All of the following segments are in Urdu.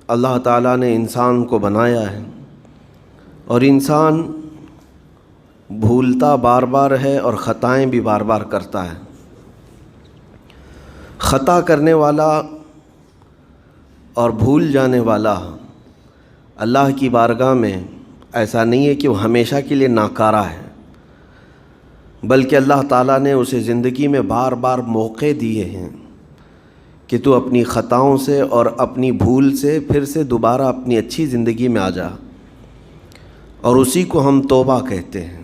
اللہ تعالیٰ نے انسان کو بنایا ہے اور انسان بھولتا بار بار ہے اور خطائیں بھی بار بار کرتا ہے۔ خطا کرنے والا اور بھول جانے والا اللہ کی بارگاہ میں ایسا نہیں ہے کہ وہ ہمیشہ کے لیے ناکارہ ہے، بلکہ اللہ تعالیٰ نے اسے زندگی میں بار بار موقع دیے ہیں کہ تو اپنی خطاؤں سے اور اپنی بھول سے پھر سے دوبارہ اپنی اچھی زندگی میں آ جا، اور اسی کو ہم توبہ کہتے ہیں۔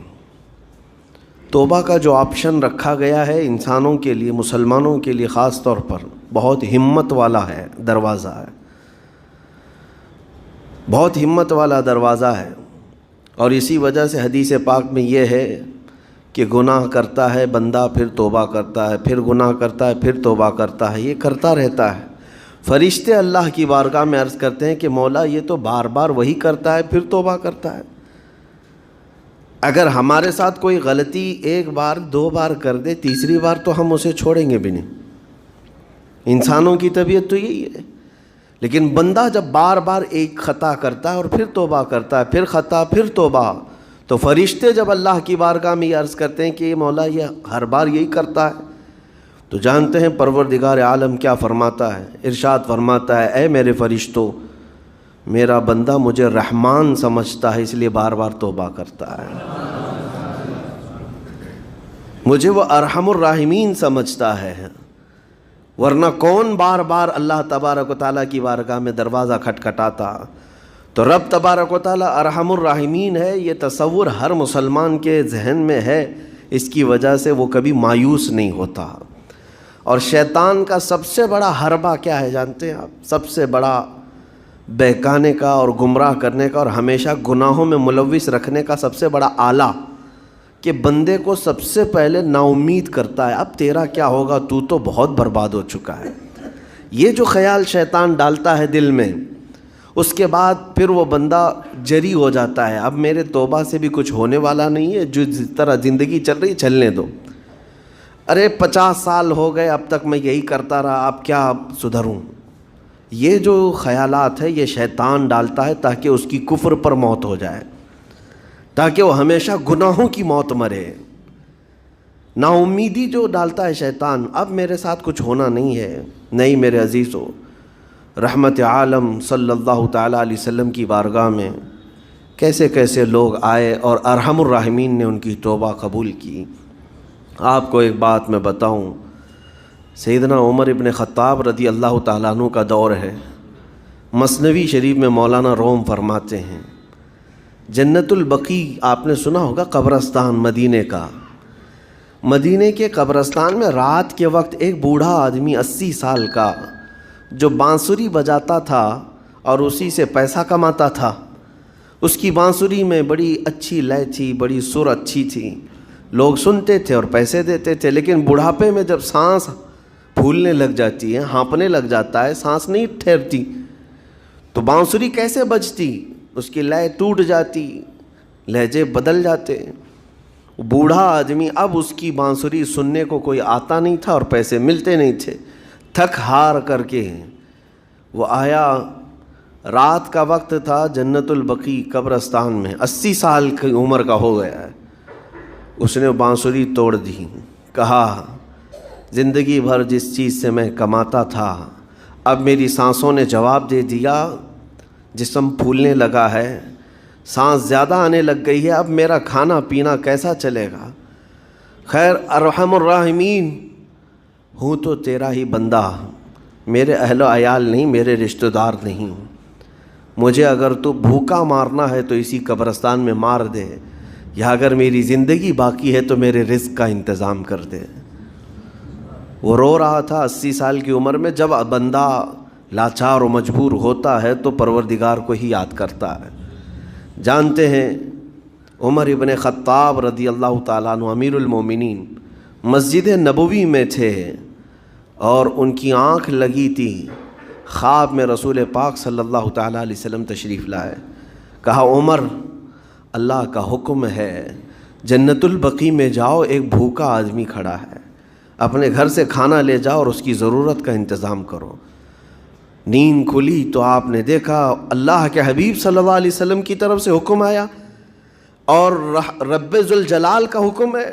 توبہ کا جو آپشن رکھا گیا ہے انسانوں کے لیے، مسلمانوں کے لیے خاص طور پر، بہت ہمت والا ہے دروازہ ہے، بہت ہمت والا دروازہ ہے۔ اور اسی وجہ سے حدیث پاک میں یہ ہے کہ گناہ کرتا ہے بندہ، پھر توبہ کرتا ہے، پھر گناہ کرتا ہے، پھر توبہ کرتا ہے، یہ کرتا رہتا ہے۔ فرشتے اللہ کی بارگاہ میں عرض کرتے ہیں کہ مولا یہ تو بار بار وہی کرتا ہے، پھر توبہ کرتا ہے۔ اگر ہمارے ساتھ کوئی غلطی ایک بار دو بار کر دے، تیسری بار تو ہم اسے چھوڑیں گے بھی نہیں۔ انسانوں کی طبیعت تو یہی ہے۔ لیکن بندہ جب بار بار ایک خطا کرتا ہے اور پھر توبہ کرتا ہے، پھر خطا پھر توبہ، تو فرشتے جب اللہ کی بارگاہ میں یہ عرض کرتے ہیں کہ یہ مولا یہ ہر بار یہی کرتا ہے، تو جانتے ہیں پروردگار عالم کیا فرماتا ہے، ارشاد فرماتا ہے اے میرے فرشتوں، میرا بندہ مجھے رحمان سمجھتا ہے اس لیے بار بار توبہ کرتا ہے، مجھے وہ ارحم الراحمین سمجھتا ہے، ورنہ کون بار بار اللہ تبارک و تعالیٰ کی بارگاہ میں دروازہ کھٹکھٹاتا۔ تو رب تبارک و تعالیٰ ارحم الراحمین ہے، یہ تصور ہر مسلمان کے ذہن میں ہے، اس کی وجہ سے وہ کبھی مایوس نہیں ہوتا۔ اور شیطان کا سب سے بڑا حربہ کیا ہے جانتے ہیں آپ؟ سب سے بڑا بہکانے کا اور گمراہ کرنے کا اور ہمیشہ گناہوں میں ملوث رکھنے کا سب سے بڑا آلہ کہ بندے کو سب سے پہلے نا امید کرتا ہے، اب تیرا کیا ہوگا، تو تو بہت برباد ہو چکا ہے۔ یہ جو خیال شیطان ڈالتا ہے دل میں، اس کے بعد پھر وہ بندہ جری ہو جاتا ہے، اب میرے توبہ سے بھی کچھ ہونے والا نہیں ہے، جو جس طرح زندگی چل رہی چلنے دو، ارے 50 سال ہو گئے اب تک میں یہی کرتا رہا، اب کیا سدھروں۔ یہ جو خیالات ہے یہ شیطان ڈالتا ہے تاکہ اس کی کفر پر موت ہو جائے، تاکہ وہ ہمیشہ گناہوں کی موت مرے۔ نا امیدی جو ڈالتا ہے شیطان، اب میرے ساتھ کچھ ہونا نہیں ہے۔ نہیں میرے عزیزو، رحمت عالم صلی اللہ تعالیٰ علیہ وسلم کی بارگاہ میں کیسے کیسے لوگ آئے اور ارحم الراحمین نے ان کی توبہ قبول کی۔ آپ کو ایک بات میں بتاؤں، سیدنا عمر ابن خطاب رضی اللہ تعالیٰ عنہ کا دور ہے۔ مثنوی شریف میں مولانا روم فرماتے ہیں جنت البقیع آپ نے سنا ہوگا، قبرستان مدینے کا، مدینے کے قبرستان میں رات کے وقت ایک بوڑھا آدمی 80 سال کا جو بانسری بجاتا تھا اور اسی سے پیسہ کماتا تھا، اس کی بانسری میں بڑی اچھی لے تھی، بڑی سر اچھی تھی، لوگ سنتے تھے اور پیسے دیتے تھے، لیکن بڑھاپے میں جب سانس پھولنے لگ جاتی ہے، ہانپنے لگ جاتا ہے، سانس نہیں ٹھہرتی، تو بانسری کیسے بجتی؟ اس کی لے ٹوٹ جاتی، لہجے بدل جاتے۔ بوڑھا آدمی، اب اس کی بانسری سننے کو کوئی آتا نہیں تھا اور پیسے ملتے نہیں تھے، تھک ہار کر کے وہ آیا، رات کا وقت تھا، جنت البقیع قبرستان میں، 80 سال کی عمر کا ہو گیا ہے، اس نے بانسری توڑ دی، کہا زندگی بھر جس چیز سے میں کماتا تھا اب میری سانسوں نے جواب دے دیا، جسم پھولنے لگا ہے، سانس زیادہ آنے لگ گئی ہے، اب میرا کھانا پینا کیسا چلے گا؟ خیر ارحم الراحمین ہوں تو تیرا ہی بندہ، میرے اہل و عیال نہیں، میرے رشتہ دار نہیں، مجھے اگر تو بھوکا مارنا ہے تو اسی قبرستان میں مار دے، یا اگر میری زندگی باقی ہے تو میرے رزق کا انتظام کر دے۔ وہ رو رہا تھا 80 سال کی عمر میں۔ جب بندہ لاچار و مجبور ہوتا ہے تو پروردگار کو ہی یاد کرتا ہے۔ جانتے ہیں عمر ابن خطاب رضی اللہ تعالیٰ عنہ امیر المومنین مسجد نبوی میں تھے اور ان کی آنکھ لگی تھی، خواب میں رسول پاک صلی اللہ تعالیٰ علیہ وسلم تشریف لائے، کہا عمر اللہ کا حکم ہے جنت البقیع میں جاؤ، ایک بھوکا آدمی کھڑا ہے، اپنے گھر سے کھانا لے جاؤ اور اس کی ضرورت کا انتظام کرو۔ نیند کھلی تو آپ نے دیکھا اللہ کے حبیب صلی اللہ علیہ وسلم کی طرف سے حکم آیا اور رب ذوالجلال کا حکم ہے.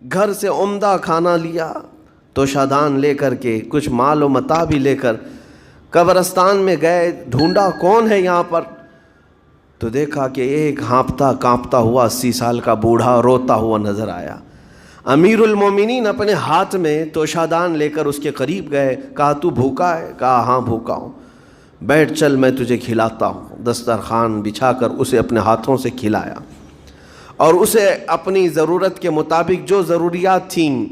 گھر سے عمدہ کھانا لیا, توشادان لے کر کے, کچھ مال و متاع بھی لے کر قبرستان میں گئے. ڈھونڈا کون ہے یہاں پر, تو دیکھا کہ ایک ہانپتا کانپتا ہوا 80 سال کا بوڑھا روتا ہوا نظر آیا. امیر المومنین اپنے ہاتھ میں توشادان لے کر اس کے قریب گئے. کہا تو بھوکا ہے؟ کہا ہاں بھوکا ہوں. بیٹھ چل میں تجھے کھلاتا ہوں. دسترخوان بچھا کر اسے اپنے ہاتھوں سے کھلایا اور اسے اپنی ضرورت کے مطابق جو ضروریات تھیں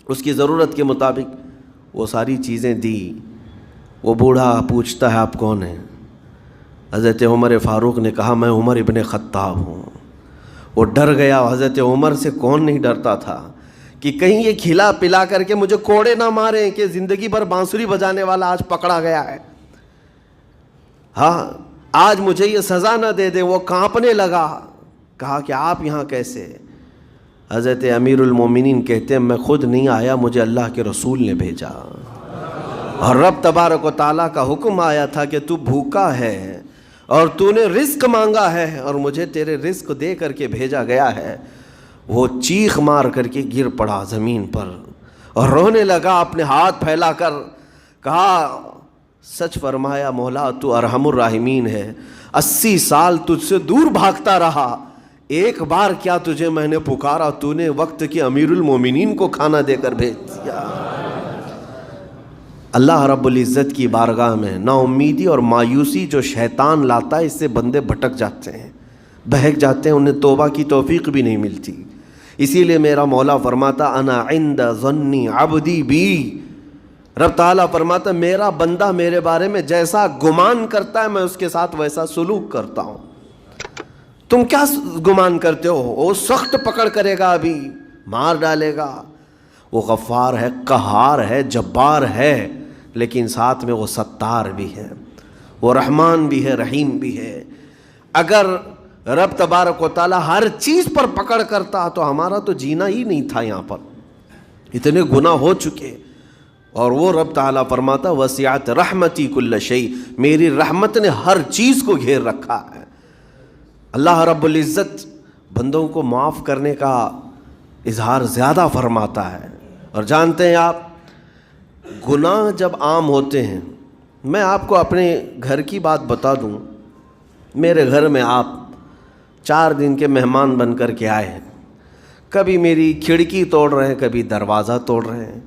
اس کی ضرورت کے مطابق وہ ساری چیزیں دی. وہ بوڑھا پوچھتا ہے آپ کون ہیں؟ حضرت عمر فاروق نے کہا میں عمر ابن خطاب ہوں. وہ ڈر گیا. حضرت عمر سے کون نہیں ڈرتا تھا کہ کہیں یہ کھلا پلا کر کے مجھے کوڑے نہ ماریں کہ زندگی بھر بانسری بجانے والا آج پکڑا گیا ہے, ہاں آج مجھے یہ سزا نہ دے دیں. وہ کانپنے لگا. کہا کہ آپ یہاں کیسے؟ حضرت امیر المومنین کہتے ہیں میں خود نہیں آیا, مجھے اللہ کے رسول نے بھیجا اور رب تبارک و تعالیٰ کا حکم آیا تھا کہ تو بھوکا ہے اور تو نے رزق مانگا ہے اور مجھے تیرے رزق دے کر کے بھیجا گیا ہے. وہ چیخ مار کر کے گر پڑا زمین پر اور رونے لگا, اپنے ہاتھ پھیلا کر کہا سچ فرمایا مولا تو ارحم الراحمین ہے. 80 سال تجھ سے دور بھاگتا رہا, ایک بار کیا تجھے میں نے پکارا, تو نے وقت کی امیر المومنین کو کھانا دے کر بھیج دیا. اللہ رب العزت کی بارگاہ میں نا امیدی اور مایوسی جو شیطان لاتا ہے اس سے بندے بھٹک جاتے ہیں, بہک جاتے ہیں, انہیں توبہ کی توفیق بھی نہیں ملتی. اسی لیے میرا مولا فرماتا انا عند ظن عبدی بی. رب تعالیٰ فرماتا میرا بندہ میرے بارے میں جیسا گمان کرتا ہے میں اس کے ساتھ ویسا سلوک کرتا ہوں. تم کیا گمان کرتے ہو؟ وہ سخت پکڑ کرے گا, ابھی مار ڈالے گا. وہ غفار ہے, قہار ہے, جبار ہے, لیکن ساتھ میں وہ ستار بھی ہے, وہ رحمان بھی ہے, رحیم بھی ہے. اگر رب تبارک و تعالیٰ ہر چیز پر پکڑ کرتا تو ہمارا تو جینا ہی نہیں تھا. یہاں پر اتنے گناہ ہو چکے. اور وہ رب تعالیٰ فرماتا وسعت رحمتی کل شیء, میری رحمت نے ہر چیز کو گھیر رکھا ہے. اللہ رب العزت بندوں کو معاف کرنے کا اظہار زیادہ فرماتا ہے. اور جانتے ہیں آپ گناہ جب عام ہوتے ہیں, میں آپ کو اپنے گھر کی بات بتا دوں. میرے گھر میں آپ 4 دن کے مہمان بن کر کے آئے ہیں. کبھی میری کھڑکی توڑ رہے ہیں, کبھی دروازہ توڑ رہے ہیں,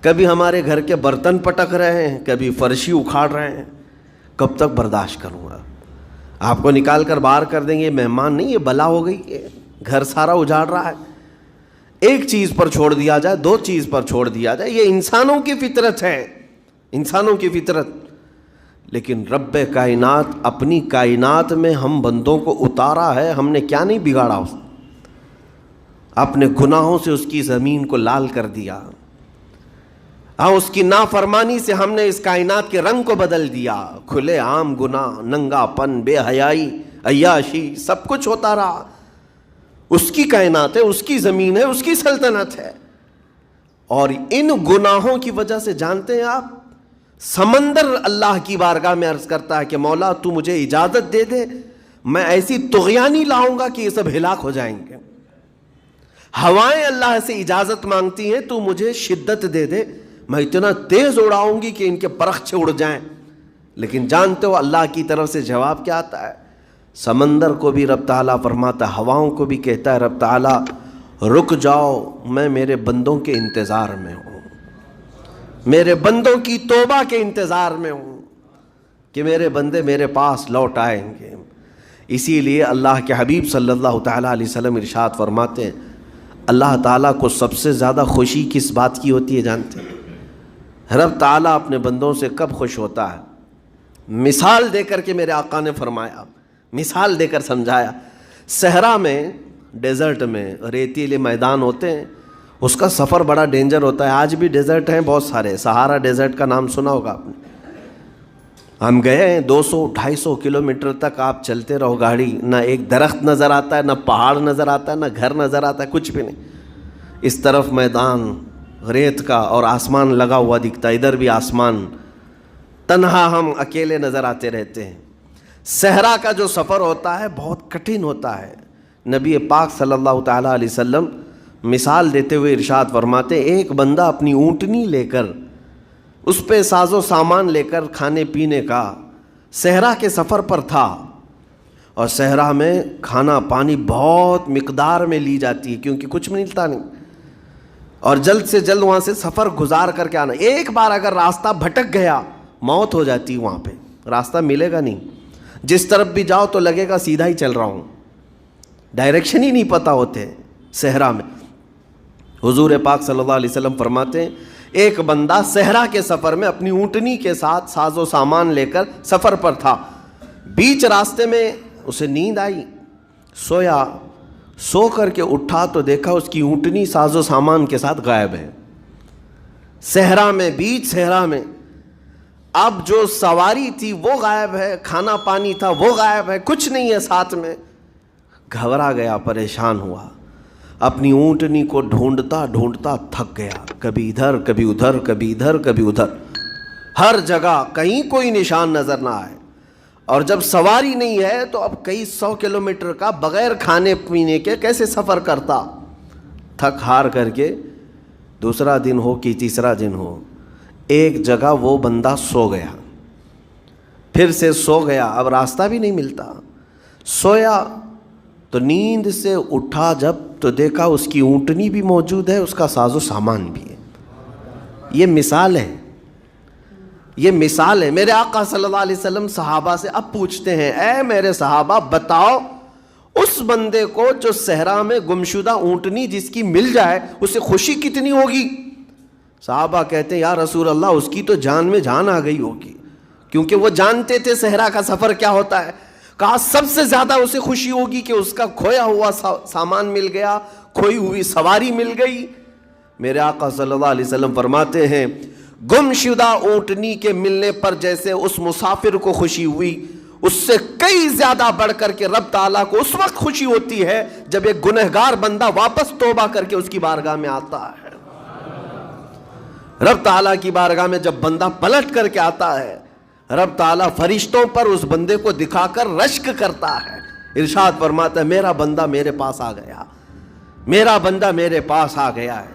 کبھی ہمارے گھر کے برتن پٹک رہے ہیں, کبھی فرشی اکھاڑ رہے ہیں. کب تک برداشت کروں گا؟ آپ کو نکال کر باہر کر دیں گے. مہمان نہیں, یہ بلا ہو گئی ہے, گھر سارا اجاڑ رہا ہے. ایک چیز پر چھوڑ دیا جائے, 2 چیز پر چھوڑ دیا جائے, یہ انسانوں کی فطرت ہے, انسانوں کی فطرت. لیکن رب کائنات اپنی کائنات میں ہم بندوں کو اتارا ہے, ہم نے کیا نہیں بگاڑا اس اپنے گناہوں سے اس کی زمین کو لال کر دیا. ہاں اس کی نافرمانی سے ہم نے اس کائنات کے رنگ کو بدل دیا. کھلے عام گناہ, ننگا پن, بے حیائی, عیاشی, سب کچھ ہوتا رہا. اس کی کائنات ہے, اس کی زمین ہے, اس کی سلطنت ہے. اور ان گناہوں کی وجہ سے جانتے ہیں آپ, سمندر اللہ کی بارگاہ میں عرض کرتا ہے کہ مولا تو مجھے اجازت دے دے, میں ایسی طغیانی لاؤں گا کہ یہ سب ہلاک ہو جائیں گے. ہوائیں اللہ سے اجازت مانگتی ہیں, تو مجھے شدت دے دے, میں اتنا تیز اڑاؤں گی کہ ان کے پرخچے اڑ جائیں. لیکن جانتے ہو اللہ کی طرف سے جواب کیا آتا ہے؟ سمندر کو بھی رب تعالیٰ فرماتا ہے, ہواؤں کو بھی کہتا ہے رب تعالیٰ رک جاؤ, میں میرے بندوں کے انتظار میں ہوں, میرے بندوں کی توبہ کے انتظار میں ہوں کہ میرے بندے میرے پاس لوٹ آئیں گے. اسی لیے اللہ کے حبیب صلی اللہ تعالیٰ علیہ وسلم ارشاد فرماتے ہیں اللہ تعالیٰ کو سب سے زیادہ خوشی کس بات کی ہوتی ہے جانتے ہیں؟ رب تعالیٰ اپنے بندوں سے کب خوش ہوتا ہے؟ مثال دے کر کے میرے آقا نے فرمایا, مثال دے کر سمجھایا. صحرا میں, ڈیزرٹ میں ریتیلے میدان ہوتے ہیں, اس کا سفر بڑا ڈینجر ہوتا ہے. آج بھی ڈیزرٹ ہیں بہت سارے, سہارا ڈیزرٹ کا نام سنا ہوگا آپ نے. ہم گئے ہیں 200-250 کلومیٹر تک آپ چلتے رہو گاڑی, نہ ایک درخت نظر آتا ہے, نہ پہاڑ نظر آتا ہے, نہ گھر نظر آتا ہے, کچھ بھی نہیں. اس طرف میدان ریت کا اور آسمان لگا ہوا دکھتا ہے, ادھر بھی آسمان. تنہا ہم اکیلے نظر آتے رہتے ہیں۔ صحرا کا جو سفر ہوتا ہے بہت کٹھن ہوتا ہے۔ نبی پاک صلی اللہ تعالیٰ علیہ وسلم مثال دیتے ہوئے ارشاد فرماتے، ایک بندہ اپنی اونٹنی لے کر، اس پہ ساز و سامان لے کر کھانے پینے کا صحرا کے سفر پر تھا، اور صحرا میں کھانا پانی بہت مقدار میں لی جاتی ہے کیونکہ کچھ ملتا نہیں، اور جلد سے جلد وہاں سے سفر گزار کر کے آنا۔ ایک بار اگر راستہ بھٹک گیا موت ہو جاتی ہے، وہاں پہ راستہ ملے گا نہیں، جس طرف بھی جاؤ تو لگے گا سیدھا ہی چل رہا ہوں، ڈائریکشن ہی نہیں پتہ ہوتے صحرا میں۔ حضور پاک صلی اللہ علیہ وسلم فرماتے ہیں ایک بندہ صحرا کے سفر میں اپنی اونٹنی کے ساتھ ساز و سامان لے کر سفر پر تھا، بیچ راستے میں اسے نیند آئی، سویا، سو کر کے اٹھا تو دیکھا اس کی اونٹنی ساز و سامان کے ساتھ غائب ہے، صحرا میں، بیچ صحرا میں۔ اب جو سواری تھی وہ غائب ہے، کھانا پانی تھا وہ غائب ہے، کچھ نہیں ہے ساتھ میں۔ گھبرا گیا، پریشان ہوا، اپنی اونٹنی کو ڈھونڈتا ڈھونڈتا تھک گیا، کبھی ادھر کبھی ادھر، کبھی ادھر کبھی ادھر، ہر جگہ کہیں کوئی نشان نظر نہ آئے۔ اور جب سواری نہیں ہے تو اب کئی 100 کلومیٹر کا بغیر کھانے پینے کے کیسے سفر کرتا؟ تھک ہار کر کے دوسرا دن ہو کہ تیسرا دن ہو، ایک جگہ وہ بندہ سو گیا، پھر سے سو گیا، اب راستہ بھی نہیں ملتا، سویا تو نیند سے اٹھا جب تو دیکھا اس کی اونٹنی بھی موجود ہے، اس کا ساز و سامان بھی ہے۔ یہ مثال ہے، یہ مثال ہے۔ میرے آقا صلی اللہ علیہ وسلم صحابہ سے اب پوچھتے ہیں، اے میرے صحابہ بتاؤ اس بندے کو جو صحرا میں گمشدہ اونٹنی جس کی مل جائے اسے خوشی کتنی ہوگی؟ صحابہ کہتے ہیں یا رسول اللہ اس کی تو جان میں جان آ گئی ہوگی، کیونکہ وہ جانتے تھے صحرا کا سفر کیا ہوتا ہے۔ کہا سب سے زیادہ اسے خوشی ہوگی کہ اس کا کھویا ہوا سامان مل گیا، کھوئی ہوئی سواری مل گئی۔ میرے آقا صلی اللہ علیہ وسلم فرماتے ہیں گم شدہ اونٹنی کے ملنے پر جیسے اس مسافر کو خوشی ہوئی، اس سے کئی زیادہ بڑھ کر کے رب تعالیٰ کو اس وقت خوشی ہوتی ہے جب ایک گنہگار بندہ واپس توبہ کر کے اس کی بارگاہ میں آتا ہے۔ رب تعالیٰ کی بارگاہ میں جب بندہ پلٹ کر کے آتا ہے، رب تعالیٰ فرشتوں پر اس بندے کو دکھا کر رشک کرتا ہے، ارشاد فرماتا ہے میرا بندہ میرے پاس آ گیا، میرا بندہ میرے پاس آ گیا ہے۔